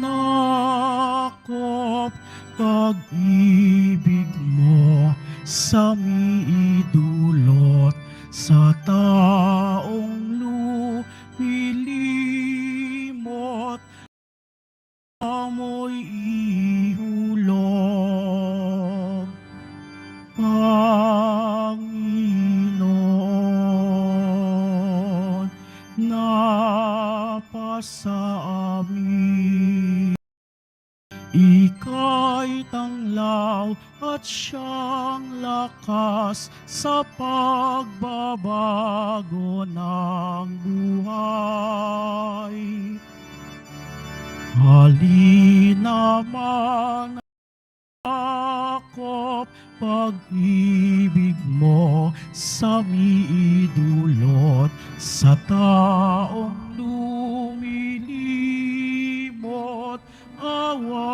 Nakop pag-ibig mo sa miidulot sa taong lumilimot, amoy ihulog. Panginoon, napasa amin. Ika'y tanglaw at siyang lakas sa pagbabago ng buhay. Halina man akop pag-ibig mo sa miidulot sa taong lumilimot, awa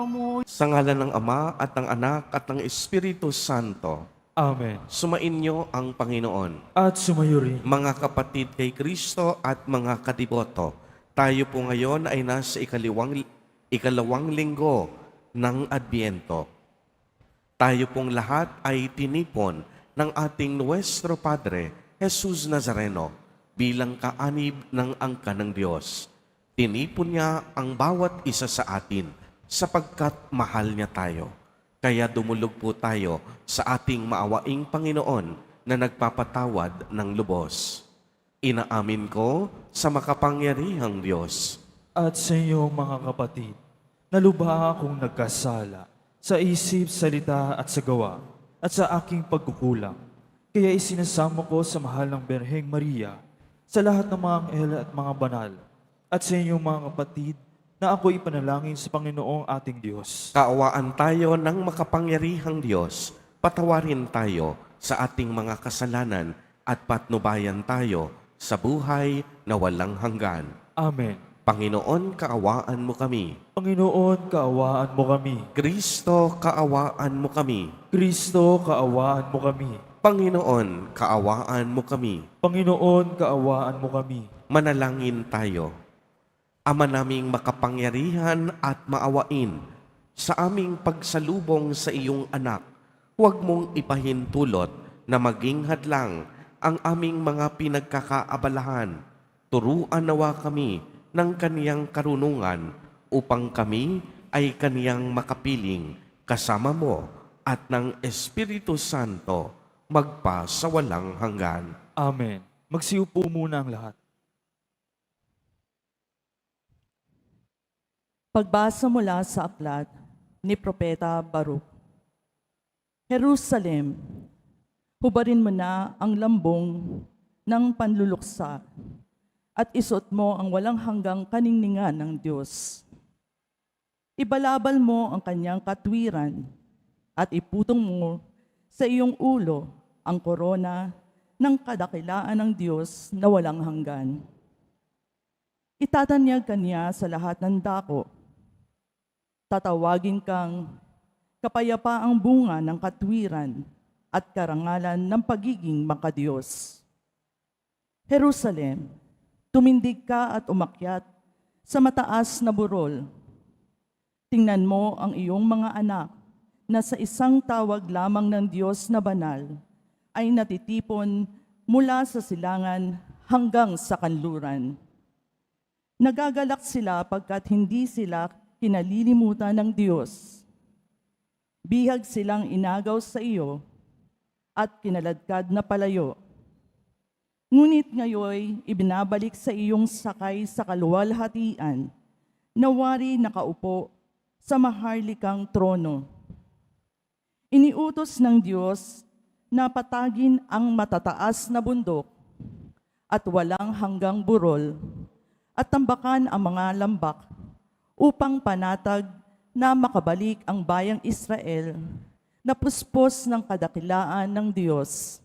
mo. Sa ngalan ng Ama at ng Anak at ng Espiritu Santo, Amen. sumainyo ang Panginoon. At sumayo rin. Mga kapatid kay Kristo at mga kadiboto, tayo po ngayon ay nasa ikalawang linggo ng Adbyento. Tayo pong lahat ay tinipon ng ating Nuestro Padre, Jesus Nazareno, bilang kaanib ng angka ng Diyos. Tinipon niya ang bawat isa sa atin sapagkat mahal niya tayo. Kaya dumulog po tayo sa ating maawaing Panginoon na nagpapatawad ng lubos. Inaamin ko sa makapangyarihang Diyos At sa inyo mga kapatid, nalubha akong nagkasala sa isip, salita at sa gawa at sa aking pagkukulang. Kaya isinasamo ko sa mahal ng Birheng Maria, sa lahat ng mga anghel at mga banal, at sa inyong mga kapatid na ako ipanalangin sa Panginoong ating Diyos. Kaawaan tayo ng makapangyarihang Diyos, patawarin tayo sa ating mga kasalanan at patnubayan tayo sa buhay na walang hanggan. Amen. Panginoon, kaawaan mo kami. Panginoon, kaawaan mo kami. Kristo, kaawaan mo kami. Kristo, kaawaan mo kami. Panginoon, kaawaan mo kami. Panginoon, kaawaan mo kami. Manalangin tayo. Ama naming makapangyarihan at maawain, sa aming pagsalubong sa iyong anak, huwag mong ipahintulot na maging hadlang ang aming mga pinagkakaabalahan. Turuan nawa kami ng kaniyang karunungan upang kami ay kaniyang makapiling kasama mo at ng Espiritu Santo magpa sa walang hanggan. Amen. Magsiupo muna ang lahat. Pagbasa mula sa aklat ni Propeta Baruch. Jerusalem, hubarin mo na ang lambong ng panluluksa at isuot mo ang walang hanggang kaningningan ng Diyos. Ibalabal mo ang kanyang katwiran at iputong mo sa iyong ulo ang korona ng kadakilaan ng Diyos na walang hanggan. Itatanyag kanya sa lahat ng dako. Tatawagin kang kapayapaang bunga ng katwiran at karangalan ng pagiging makadiyos. Jerusalem, tumindig ka at umakyat sa mataas na burol. Tingnan mo ang iyong mga anak na sa isang tawag lamang ng Diyos na banal ay natitipon mula sa silangan hanggang sa kanluran. Nagagalak sila pagkat hindi sila kinalilimutan ng Diyos. Bihag silang inagaw sa iyo at kinaladkad na palayo. Ngunit ngayoy ibinabalik sa iyong sakay sa kaluwalhatian, na wari nakaupo sa maharlikang trono. Iniutos ng Diyos na patagin ang matataas na bundok at walang hanggang burol at tambakan ang mga lambak upang panatag na makabalik ang bayang Israel na puspos ng kadakilaan ng Diyos.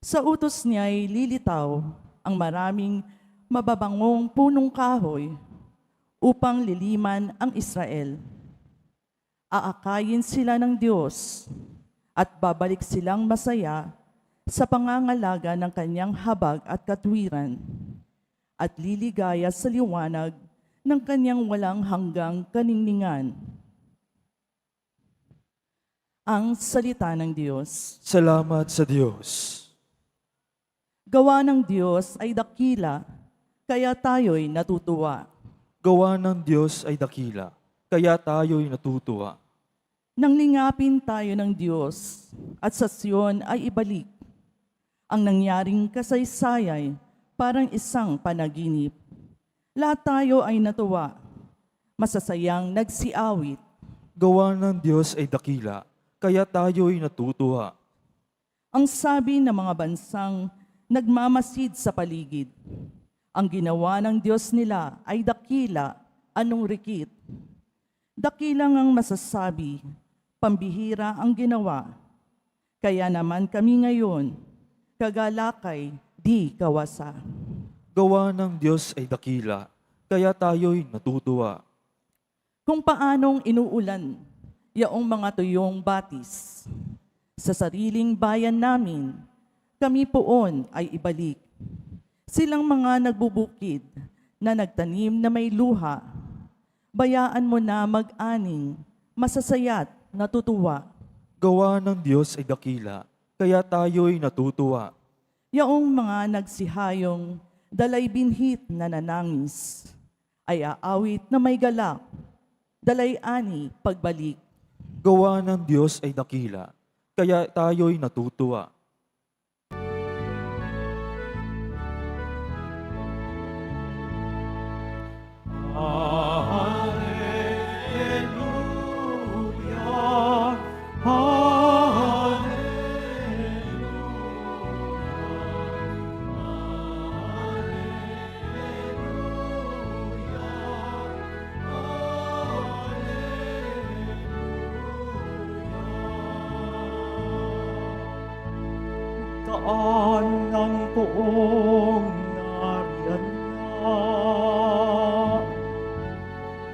Sa utos niya'y lilitaw ang maraming mababangong punong kahoy upang liliman ang Israel. Aakayin sila ng Diyos at babalik silang masaya sa pangangalaga ng kanyang habag at katwiran at liligaya sa liwanag ng kanyang walang hanggang kaningningan. Ang salita ng Diyos. Salamat sa Diyos. Gawa ng Diyos ay dakila, kaya tayo'y natutuwa. Gawa ng Diyos ay dakila, kaya tayo'y natutuwa. Nang lingapin tayo ng Diyos at sa Siyon ay ibalik. Ang nangyaring kasaysayay parang isang panaginip. Lahat tayo ay natuwa, masasayang nagsiawit. Gawa ng Diyos ay dakila, kaya tayo'y natutuwa. Ang sabi ng mga bansang nagmamasid sa paligid. Ang ginawa ng Diyos nila ay dakila, anong rikit. Dakilang ang masasabi, pambihira ang ginawa. Kaya naman kami ngayon, kagalakay, di kawasa. Gawa ng Diyos ay dakila, kaya tayo'y natutuwa. Kung paanong inuulan, yaong mga tuyong batis. Sa sariling bayan namin, kami poon ay ibalik. Silang mga nagbubukid na nagtanim na may luha, bayaan mo na mag-aning, masasaya't natutuwa. Gawa ng Diyos ay dakila, kaya tayo'y natutuwa. Yaong mga nagsihayong dalay binhit na nanangis, ay aawit na may galak, dalay ani pagbalik. Gawa ng Diyos ay dakila, kaya tayo'y natutuwa. Hallelujah, daan ng poong nariyan na.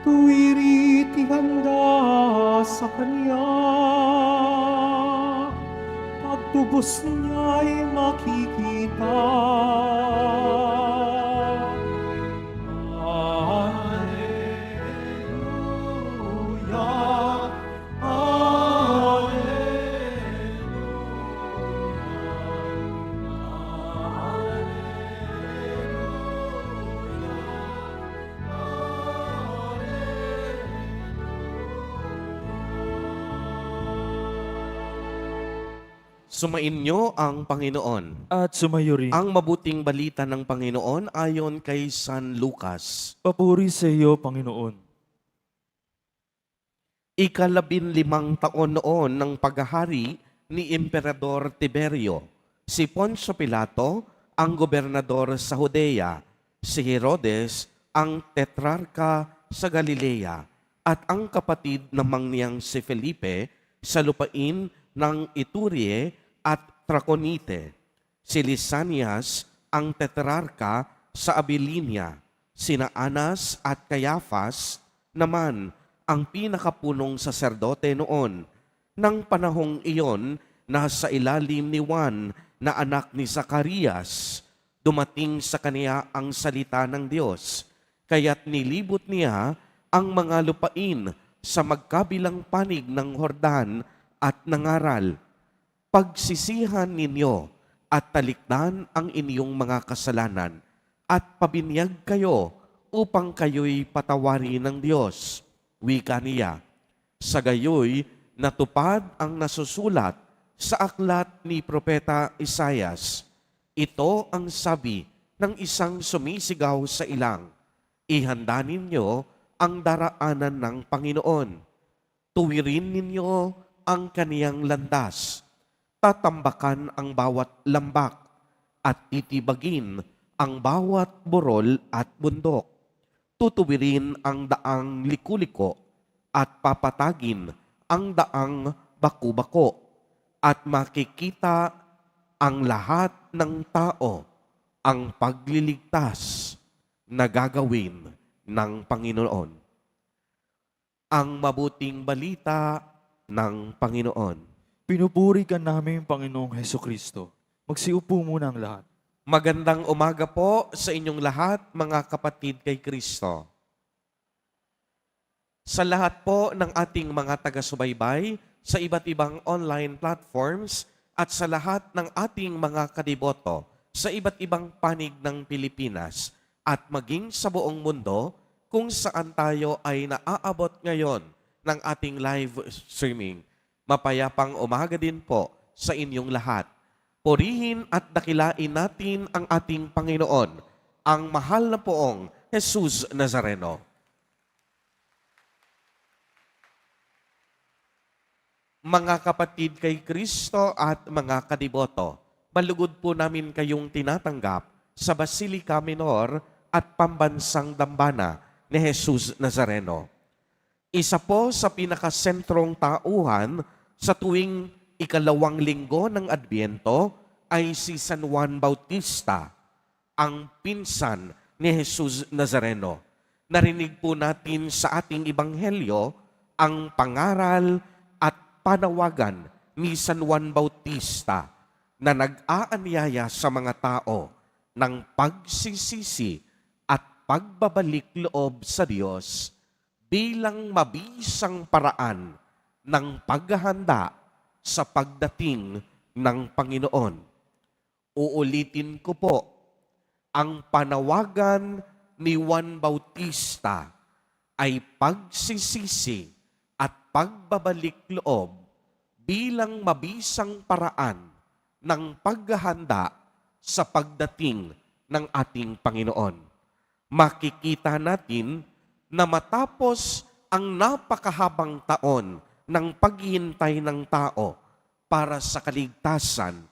Tuwirit ihanda sa Kanya, pagtubos niya'y makikita. Hallelujah, Sumainyo ang Panginoon. At sumayo rin. Ang mabuting balita ng Panginoon ayon kay San Lucas. Papuri sa iyo, Panginoon. 15 taon noon ng paghahari ni Emperador Tiberio, si Poncio Pilato ang gobernador sa Judea, si Herodes ang tetrarka sa Galilea, at ang kapatid namang niyang si Felipe sa lupain ng Iturie at Traconite, si Lisanias ang tetrarka sa Abilinia, sina Anas at Caiaphas naman ang pinakapunong saserdote noon. Nang panahong iyon, nasa ilalim ni Juan na anak ni Zacarias, dumating sa kaniya ang salita ng Diyos, kaya't nilibot niya ang mga lupain sa magkabilang panig ng Hordan at nangaral, pagsisihan ninyo at talikdan ang inyong mga kasalanan at pabinyag kayo upang kayo'y patawarin ng Diyos. Wika niya. Sa gayoy, natupad ang nasusulat sa aklat ni Propeta Isaias. Ito ang sabi ng isang sumisigaw sa ilang, ihanda ninyo ang daraanan ng Panginoon. Tuwirin ninyo ang kaniyang landas. Tatambakan ang bawat lambak at titibagin ang bawat burol at bundok. Tutuwirin ang daang liku-liko at papatagin ang daang baku-bako at makikita ang lahat ng tao ang pagliligtas na gagawin ng Panginoon. Ang mabuting balita ng Panginoon. Pinupuri ka namin, Panginoong Hesukristo. Magsiupo muna ang lahat. Magandang umaga po sa inyong lahat, mga kapatid kay Kristo. sa lahat po ng ating mga taga-subaybay sa iba't ibang online platforms at sa lahat ng ating mga kadiboto sa iba't ibang panig ng Pilipinas at maging sa buong mundo kung saan tayo ay naaabot ngayon ng ating live streaming. Mapayapang umaga din po sa inyong lahat. Purihin at dakilain natin ang ating Panginoon, ang mahal na poong Jesus Nazareno. Mga kapatid kay Kristo at mga kadiboto, malugod po namin kayong tinatanggap sa Basilica Minor at Pambansang Dambana ni Jesus Nazareno. Isa po sa pinakasentrong tauhan sa tuwing ikalawang linggo ng Adbyento ay si San Juan Bautista, ang pinsan ni Jesus Nazareno. Narinig po natin sa ating ebanghelyo ang pangaral at panawagan ni San Juan Bautista na nag-aanyaya sa mga tao ng pagsisisi at pagbabalik loob sa Diyos bilang mabisang paraan ng paghahanda sa pagdating ng Panginoon. Uulitin ko po, ang panawagan ni Juan Bautista ay pagsisisi at pagbabalik loob bilang mabisang paraan ng paghahanda sa pagdating ng ating Panginoon. Makikita natin na matapos ang napakahabang taon ng paghihintay ng tao para sa kaligtasan,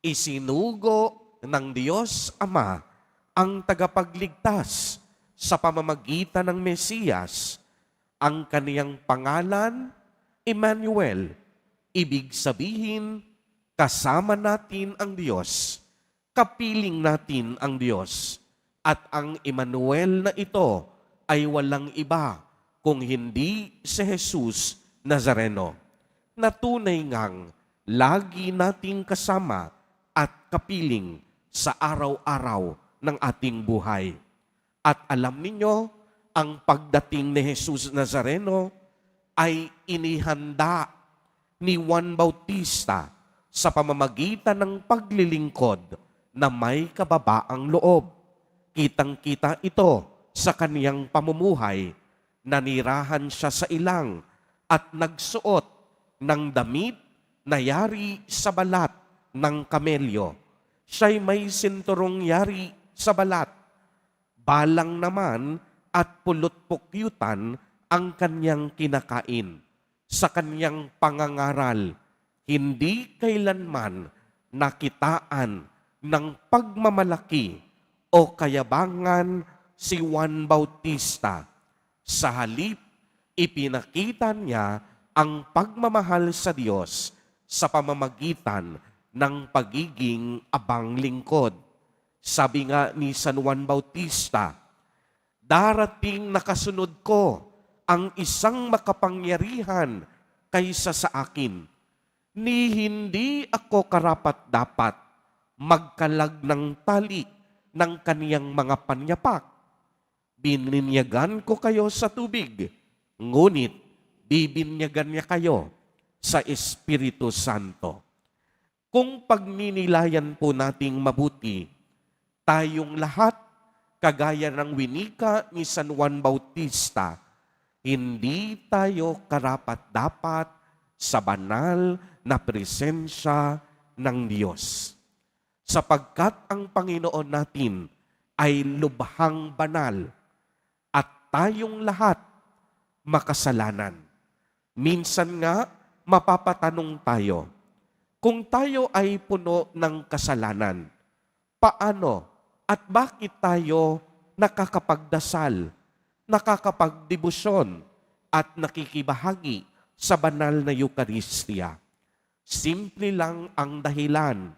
isinugo ng Diyos Ama ang tagapagligtas sa pamamagitan ng Mesiyas. Ang kaniyang pangalan, Emmanuel, ibig sabihin, kasama natin ang Diyos, kapiling natin ang Diyos. At ang Emmanuel na ito ay walang iba kung hindi si Jesus Nazareno, na tunay ngang lagi nating kasama at kapiling sa araw-araw ng ating buhay. At alam ninyo, ang pagdating ni Jesus Nazareno ay inihanda ni Juan Bautista sa pamamagitan ng paglilingkod na may kababaang loob. Kitang-kita ito sa kaniyang pamumuhay. Nanirahan siya sa ilang at nagsuot ng damit na yari sa balat ng kamelyo. Siya'y may sinturong yari sa balat. Balang naman at pulot-pukyutan ang kanyang kinakain. Sa kanyang pangangaral, hindi kailanman nakitaan ng pagmamalaki o kayabangan si Juan Bautista. Sa halip, ipinakita niya ang pagmamahal sa Diyos sa pamamagitan ng pagiging abang lingkod. Sabi nga ni San Juan Bautista, darating na kasunod ko ang isang makapangyarihan kaysa sa akin, ni hindi ako karapat-dapat magkalag ng tali ng kaniyang mga panyapak. Bininyagan ko kayo sa tubig, ngunit bibinyagan niya kayo sa Espiritu Santo. Kung pagninilayan po nating mabuti, tayong lahat, kagaya ng winika ni San Juan Bautista, hindi tayo karapat-dapat sa banal na presensya ng Diyos. Sapagkat ang Panginoon natin ay lubhang banal at tayong lahat makasalanan. Minsan nga, mapapatanong tayo, kung tayo ay puno ng kasalanan, paano at bakit tayo nakakapagdasal, nakakapagdebosyon at nakikibahagi sa banal na Eucharistia? Simple lang ang dahilan,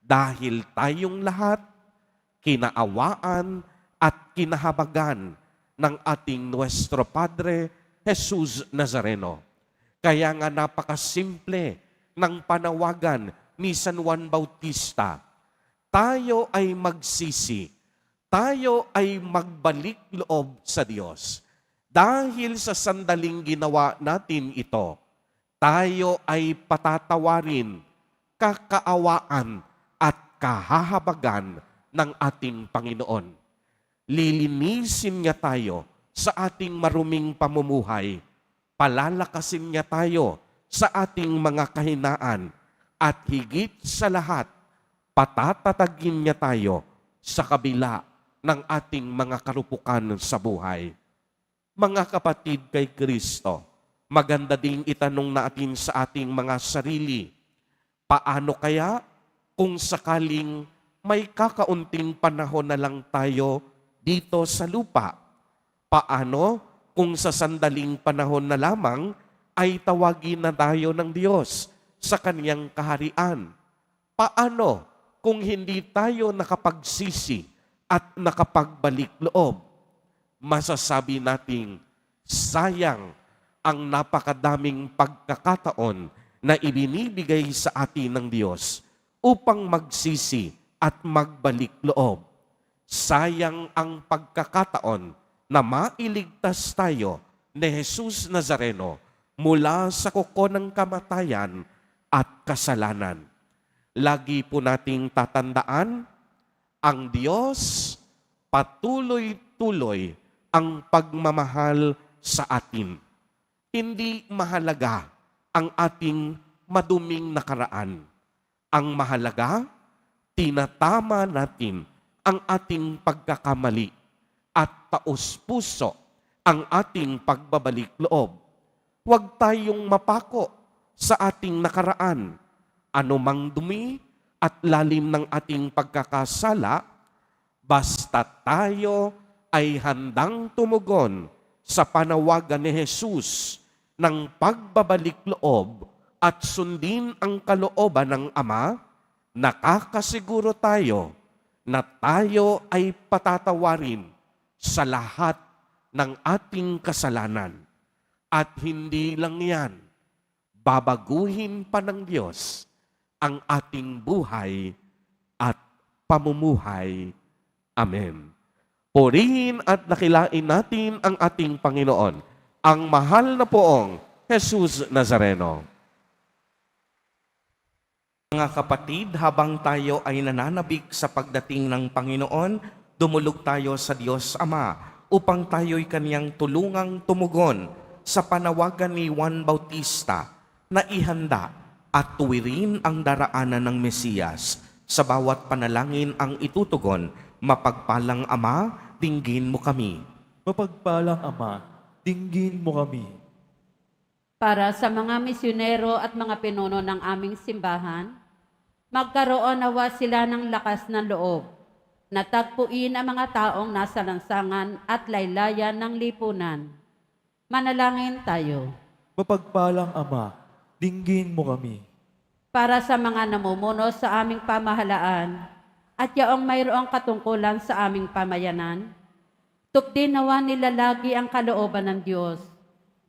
dahil tayong lahat kinaawaan at kinahabagan ng ating Nuestro Padre Jesus Nazareno. Kaya nga napakasimple ng panawagan ni San Juan Bautista. Tayo ay magsisi, tayo ay magbalik loob sa Diyos Dahil sa sandaling ginawa natin ito, tayo ay patatawarin, kakaawaan at kahahabagan ng ating Panginoon. Lilinisin niya tayo sa ating maruming pamumuhay. Palalakasin niya tayo sa ating mga kahinaan. At higit sa lahat, patatatagin niya tayo sa kabila ng ating mga karupukan sa buhay. Mga kapatid kay Kristo, maganda ding itanong natin sa ating mga sarili, paano kaya kung sakaling may kakaunting panahon na lang tayo dito sa lupa? Paano kung sa sandaling panahon na lamang ay tawagin na tayo ng Diyos sa Kaniyang kaharian? Paano kung hindi tayo nakapagsisi at nakapagbalik loob? Masasabi nating sayang ang napakadaming pagkakataon na ibinibigay sa atin ng Diyos upang magsisi at magbalik loob. Sayang ang pagkakataon na mailigtas tayo ni Jesus Nazareno mula sa kuko ng kamatayan at kasalanan. Lagi po nating tatandaan, ang Diyos patuloy-tuloy ang pagmamahal sa atin. Hindi mahalaga ang ating maduming nakaraan. Ang mahalaga, tinatama natin ang ating pagkakamali at taos-puso ang ating pagbabalik loob. Huwag tayong mapako sa ating nakaraan. Anumang dumi at lalim ng ating pagkakasala, basta tayo ay handang tumugon sa panawagan ni Jesus ng pagbabalik loob at sundin ang kalooban ng Ama, nakakasiguro tayo na tayo ay patatawarin sa lahat ng ating kasalanan. At hindi lang yan, babaguhin pa ng Diyos ang ating buhay at pamumuhay. Amen. Purihin at dakilain natin ang ating Panginoon, ang mahal na poong Jesus Nazareno. Mga kapatid, habang tayo ay nananabik sa pagdating ng Panginoon, dumulog tayo sa Diyos Ama upang tayo'y Kaniyang tulungang tumugon sa panawagan ni Juan Bautista na ihanda at tuwirin ang daraanan ng Mesiyas. Sa bawat panalangin ang itutugon, mapagpalang Ama, dinggin mo kami. Mapagpalang Ama, dinggin mo kami. Para sa mga misyonero at mga pinuno ng aming simbahan, magkaroon nawa sila ng lakas ng loob, natagpuin ang mga taong nasa lansangan at laylayan ng lipunan. Manalangin tayo. Mapagpalang Ama, dinggin mo kami. Para sa mga namumuno sa aming pamahalaan at yaong mayroong katungkulan sa aming pamayanan, tupdin nawa nila lagi ang kalooban ng Diyos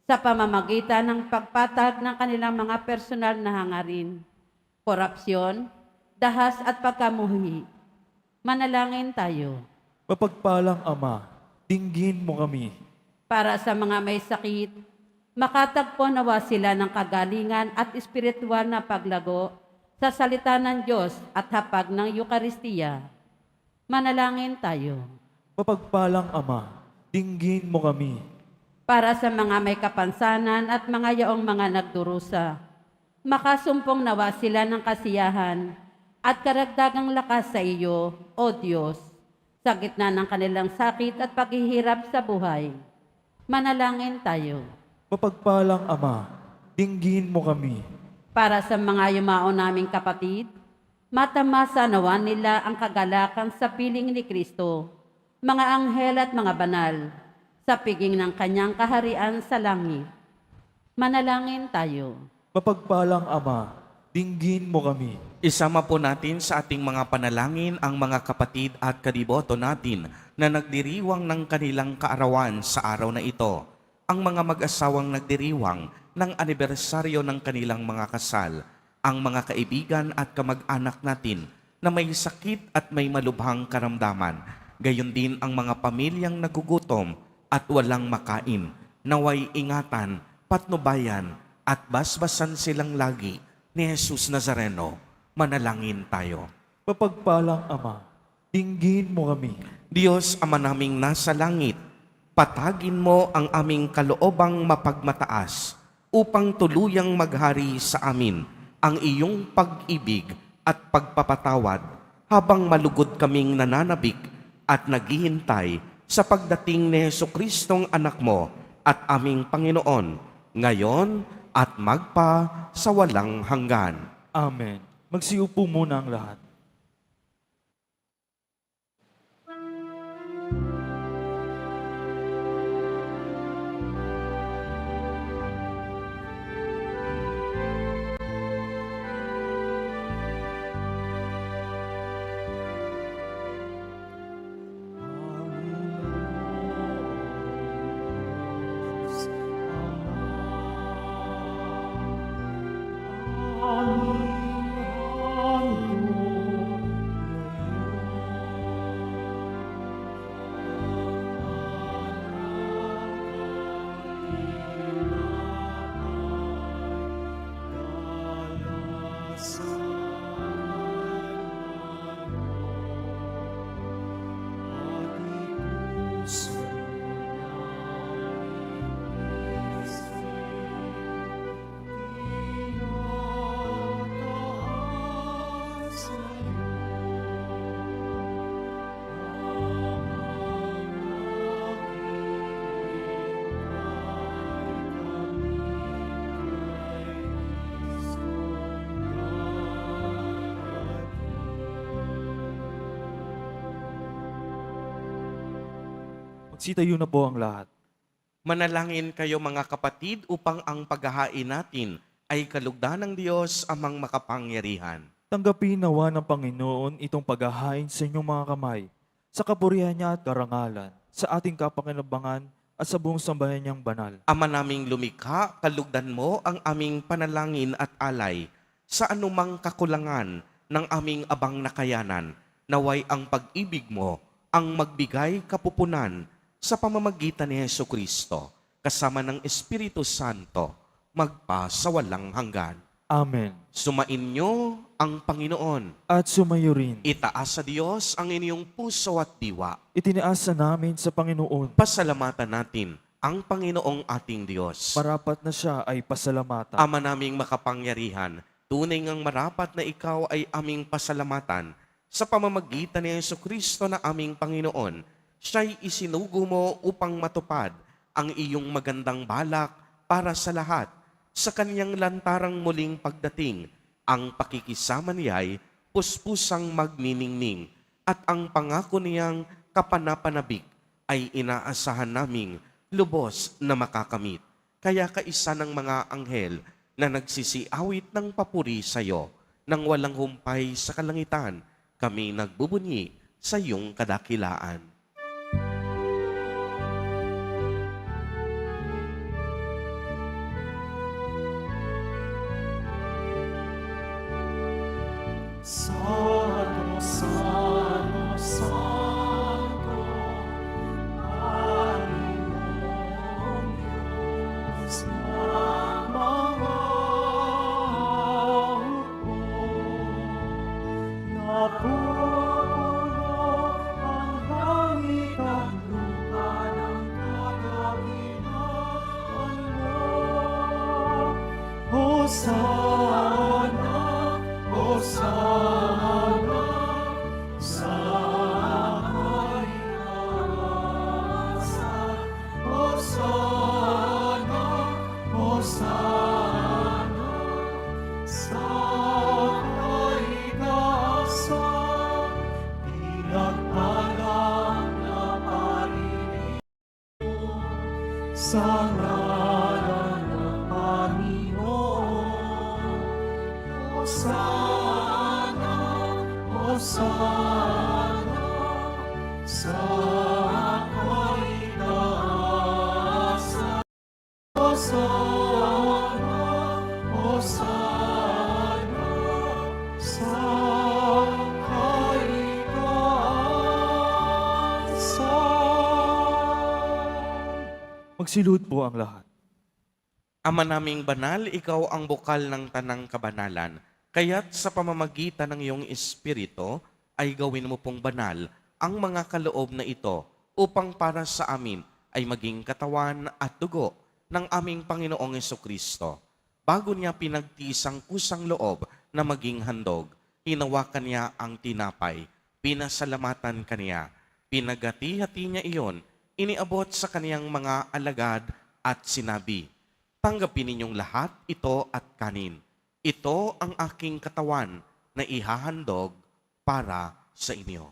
sa pamamagitan ng pagpatag ng kanilang mga personal na hangarin, korupsyon, dahas at pagkamuhi. Manalangin tayo. Mapagpalang Ama, dinggin mo kami. Para sa mga may sakit, makatagpo nawa sila ng kagalingan at espiritual na paglago sa salita ng Diyos at hapag ng Eukaristiya. Manalangin tayo. Mapagpalang Ama, dinggin mo kami. Para sa mga may kapansanan at mga yaong mga nagdurusa, makasumpong nawa sila ng kasiyahan at karagdagang lakas sa iyo, O Diyos, sa gitna ng kanilang sakit at paghihirap sa buhay. Manalangin tayo. Mapagpalang Ama, dinggin mo kami. Para sa mga yumao naming kapatid, matamasa nawa nila ang kagalakan sa piling ni Kristo, mga anghel at mga banal, sa piging ng kanyang kaharian sa langit. Manalangin tayo. Mapagpalang Ama, dinggin mo kami. Isama po natin sa ating mga panalangin ang mga kapatid at kadiboto natin na nagdiriwang ng kanilang kaarawan sa araw na ito. Ang mga mag-asawang nagdiriwang ng anibersaryo ng kanilang mga kasal, ang mga kaibigan at kamag-anak natin na may sakit at may malubhang karamdaman, gayon din ang mga pamilyang nagugutom at walang makain. Naway ingatan, patnubayan, at basbasan silang lagi ni Jesus Nazareno. Manalangin tayo. Mapagpalang Ama, dinggin mo kami. Diyos Ama naming nasa langit, patagin mo ang aming kaloobang mapagmataas upang tuluyang maghari sa amin ang iyong pag-ibig at pagpapatawad habang malugod kaming nananabik at naghihintay sa pagdating ni Jesucristong anak mo at aming Panginoon, ngayon at magpa sa walang hanggan. Amen. Magsiupo muna ang lahat. Magsitayo na po ang lahat. Manalangin kayo mga kapatid upang ang paghahain natin ay kalugdan ng Diyos amang makapangyarihan. Tanggapin nawa ng Panginoon itong paghahain sa inyong mga kamay, sa kapurihan niya at karangalan, sa ating kapakinabangan at sa buong sambahan niyang banal. Ama naming lumikha, kalugdan mo ang aming panalangin at alay sa anumang kakulangan ng aming abang nakayanan. Naway ang pag-ibig mo ang magbigay kapupunan sa pamamagitan ni Jesucristo, kasama ng Espiritu Santo, magpa sa walang hanggan. Amen. Sumain niyo ang Panginoon. At sumayo rin. Itaas sa Diyos ang inyong puso at diwa. Itinaasa namin sa Panginoon. Pasalamatan natin ang Panginoong ating Diyos. Marapat na siya ay pasalamatan. Ama naming makapangyarihan, tunay ngang marapat na ikaw ay aming pasalamatan sa pamamagitan ni Jesucristo na aming Panginoon. Siya'y isinugo mo upang matupad ang iyong magandang balak para sa lahat. Sa kanyang lantarang muling pagdating, ang pakikisama niya'y puspusang magniningning at ang pangako niyang kapanapanabik ay inaasahan naming lubos na makakamit. Kaya kaisa ng mga anghel na nagsisiawit ng papuri sa iyo, nang walang humpay sa kalangitan, kami nagbubunyi sa iyong kadakilaan. Santo, Santo, Santo, Panginoong Diyos ng mga hukbo. Napupuno ang langit at lupa ng kadakilaan mo. Hosana, Hosana sa kaitaasan. Hosana, Hosana sa kaitaasan. Pinagpalang na parinig sa ngalan ng Panginoon. Hosana, Hosana sa kaitaasan. Hosana, Hosana sa kaitaasan. Magsilud po ang lahat. Ama naming banal, ikaw ang bukal ng tanang kabanalan. Kaya't sa pamamagitan ng iyong Espiritu, ay gawin mo pong banal ang mga kaloob na ito upang para sa amin ay maging katawan at dugo ng aming Panginoong Hesukristo. Bago niya pinagtisang kusang loob na maging handog, hinawakan niya ang tinapay, pinasalamatan kaniya, pinagati-hati niya iyon, iniabot sa kaniyang mga alagad at sinabi, "Tanggapin ninyong lahat ito at kanin. Ito ang aking katawan na ihahandog para sa inyo."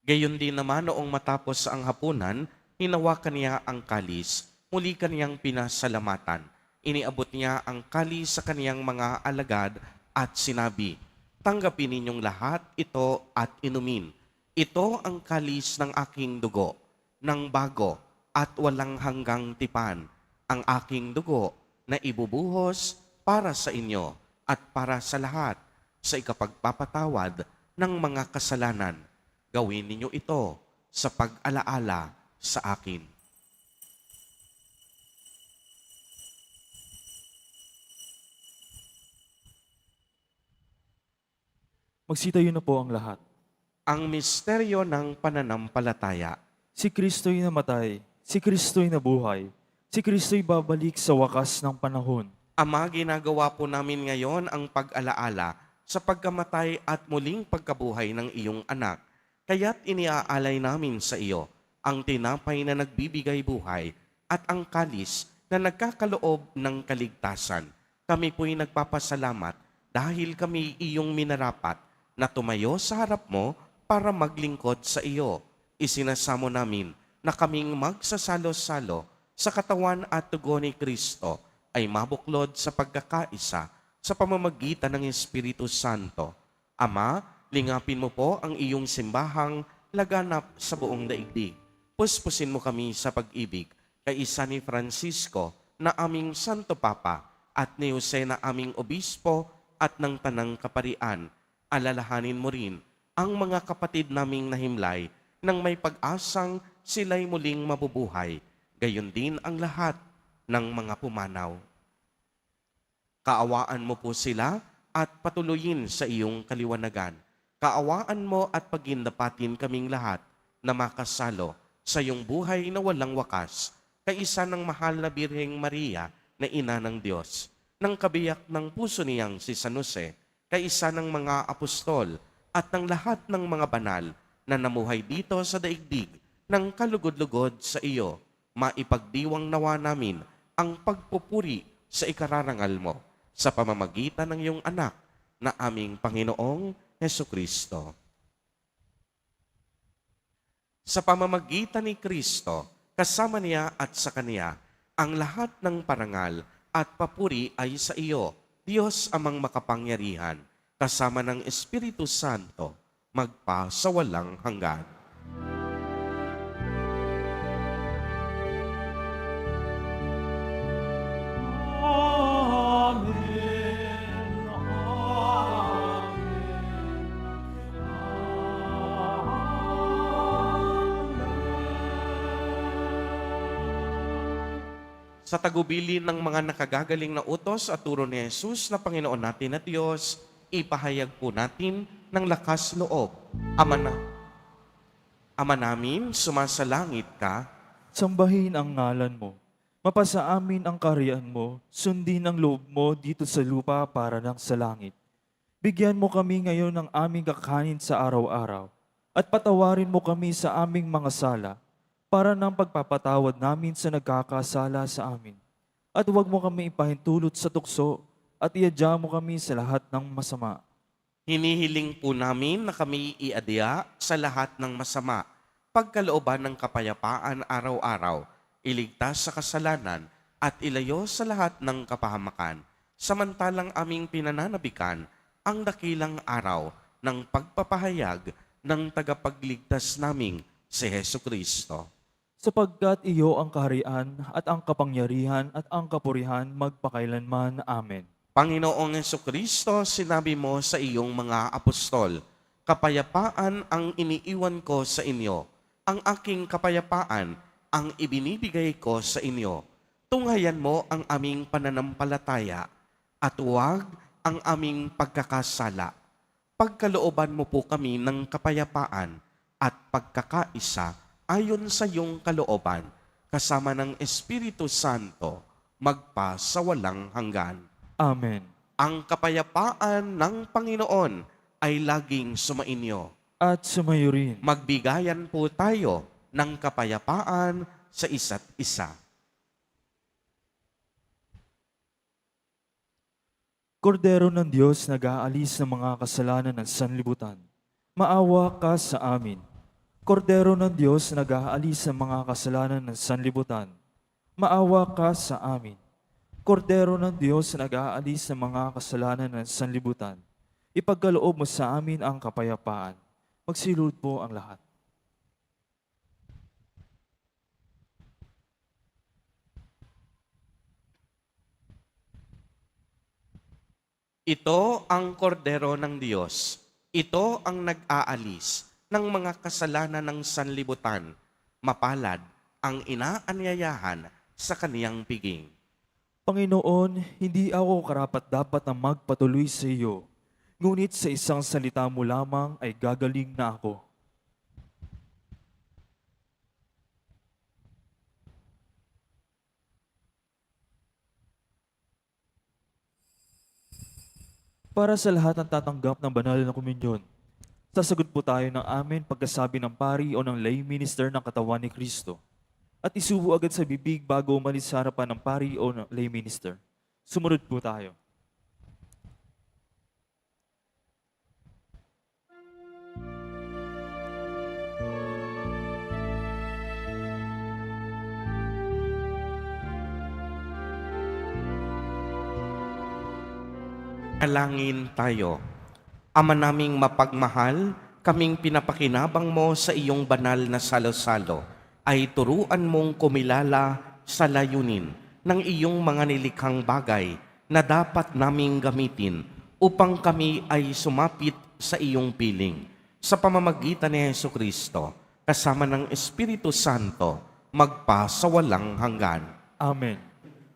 Gayon din naman noong matapos ang hapunan, hinawakan niya ang kalis, muli kaniyang pinasalamatan. Iniabot niya ang kalis sa kaniyang mga alagad at sinabi, "Tanggapin ninyong lahat ito at inumin. Ito ang kalis ng aking dugo, ng bago at walang hanggang tipan, ang aking dugo na ibubuhos para sa inyo at para sa lahat sa ikapagpapatawad ng mga kasalanan. Gawin ninyo ito sa pag-alaala sa akin." Magsitayo na po ang lahat. Ang misteryo ng pananampalataya. Si Kristo'y namatay, si Kristo'y nabuhay, si Kristo'y babalik sa wakas ng panahon. Ama, ginagawa po namin ngayon ang pag-alaala sa pagkamatay at muling pagkabuhay ng iyong anak. Kaya't iniaalay namin sa iyo ang tinapay na nagbibigay buhay at ang kalis na nagkakaloob ng kaligtasan. Kami po'y nagpapasalamat dahil kami iyong minarapat na tumayo sa harap mo para maglingkod sa iyo. Isinasamo namin na kaming magsasalo-salo sa katawan at dugo ni Kristo ay mabuklod sa pagkakaisa sa pamamagitan ng Espiritu Santo. Ama, lingapin mo po ang iyong simbahang laganap sa buong daigdig. Puspusin mo kami sa pag-ibig kay isa ni Francisco na aming Santo Papa at ni Jose na aming Obispo at ng Tanang Kaparian. Alalahanin mo rin ang mga kapatid naming nahimlay nang may pag-asang sila'y muling mabubuhay. Gayon din ang lahat ng mga pumanaw. Kaawaan mo po sila at patuloyin sa iyong kaliwanagan. Kaawaan mo at pagindapatin kaming lahat na makasalo sa iyong buhay na walang wakas, kaisa ng mahal na Birheng Maria na Ina ng Diyos, ng kabiyak ng puso niyang si San Jose, kaisa ng mga apostol at ng lahat ng mga banal na namuhay dito sa daigdig ng kalugod-lugod sa iyo, maipagdiwang nawa namin ang pagpupuri sa ikararangal mo sa pamamagitan ng iyong anak na aming Panginoong Hesukristo. Sa pamamagitan ni Kristo, kasama niya at sa Kaniya, ang lahat ng parangal at papuri ay sa iyo, Diyos amang makapangyarihan, kasama ng Espiritu Santo, magpa sa walang hanggan. Amen. Sa tagubilin ng mga nakagagaling na utos at turo ni Jesus na Panginoon natin at Diyos, ipahayag po natin ng lakas loob. Ama namin, sumasalangit ka. Sambahin ang ngalan mo. Mapasa amin ang kaharian mo, sundin ang loob mo dito sa lupa para ng sa langit. Bigyan mo kami ngayon ng aming kakanin sa araw-araw, at patawarin mo kami sa aming mga sala, para ng pagpapatawad namin sa nagkakasala sa amin. At huwag mo kami ipahintulot sa tukso, at iadya mo kami sa lahat ng masama. Hinihiling po namin na kami iadya sa lahat ng masama, pagkalooban ng kapayapaan araw-araw, iligtas sa kasalanan at ilayo sa lahat ng kapahamakan, samantalang aming pinananabikan ang dakilang araw ng pagpapahayag ng tagapagligtas naming si Hesukristo. Sapagkat iyo ang kaharian at ang kapangyarihan at ang kapurihan magpakailanman. Amen. Panginoong Jesucristo, sinabi mo sa iyong mga apostol, kapayapaan ang iniiwan ko sa inyo, ang aking kapayapaan ang ibinibigay ko sa inyo. Tunghayan mo ang aming pananampalataya at huwag ang aming pagkakasala. Pagkalooban mo po kami ng kapayapaan at pagkakaisa ayon sa iyong kalooban, kasama ng Espiritu Santo, magpa sa walang hanggan. Amen. Ang kapayapaan ng Panginoon ay laging sumainyo. At sumayo rin. Magbigayan po tayo ng kapayapaan sa isa't isa. Kordero ng Diyos, nag-aalis ng mga kasalanan ng sanlibutan, maawa ka sa amin. Kordero ng Diyos, nag-aalis ng mga kasalanan ng sanlibutan, maawa ka sa amin. Kordero ng Diyos, nag-aalis ng mga kasalanan ng sanlibutan, ipagkaloob mo sa amin ang kapayapaan. Magsilod po ang lahat. Ito ang kordero ng Diyos. Ito ang nag-aalis ng mga kasalanan ng sanlibutan. Mapalad ang inaanyayahan sa kaniyang piging. Panginoon, hindi ako karapat-dapat na magpatuloy sa iyo, ngunit sa isang salita mo lamang ay gagaling na ako. Para sa lahat ng tatanggap ng banal na komunyon, sasagot po tayo ng amen pagkasabi ng pari o ng lay minister ng katawan ni Kristo. At isubo agad sa bibig bago umalis sa harapan ng pari o ng lay minister. Sumunod po tayo. Alangin tayo. Ama naming mapagmahal, kaming pinapakinabang mo sa iyong banal na salo-salo, ay turuan mong kumilala sa layunin ng iyong mga nilikhang bagay na dapat naming gamitin upang kami ay sumapit sa iyong piling. Sa pamamagitan ni Jesucristo, kasama ng Espiritu Santo, magpa sa walang hanggan. Amen.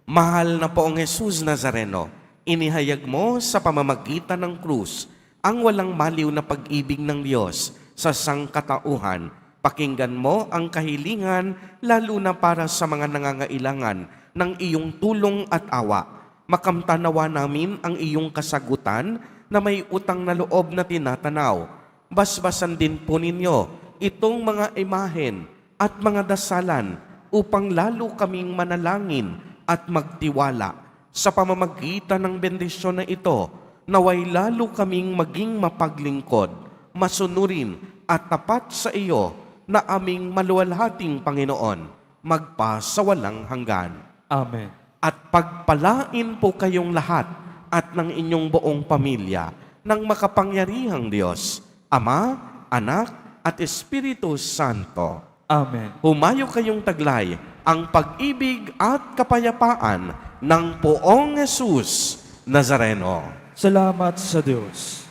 Mahal na poong Jesus Nazareno, inihayag mo sa pamamagitan ng krus ang walang maliw na pag-ibig ng Diyos sa sangkatauhan. Pakinggan mo ang kahilingan lalo na para sa mga nangangailangan ng iyong tulong at awa. Makamtanawa namin ang iyong kasagutan na may utang na loob na tinatanaw. Basbasan din po ninyo itong mga imahen at mga dasalan upang lalo kaming manalangin at magtiwala. Sa pamamagitan ng bendisyon na ito, naway lalo kaming maging mapaglingkod, masunurin at tapat sa iyo na aming maluwalhating Panginoon, magpa sa walang hanggan. Amen. At pagpalain po kayong lahat at ng inyong buong pamilya ng makapangyarihang Diyos, Ama, Anak, at Espiritu Santo. Amen. Humayo kayong taglay ang pag-ibig at kapayapaan ng poong Jesus Nazareno. Salamat sa Diyos.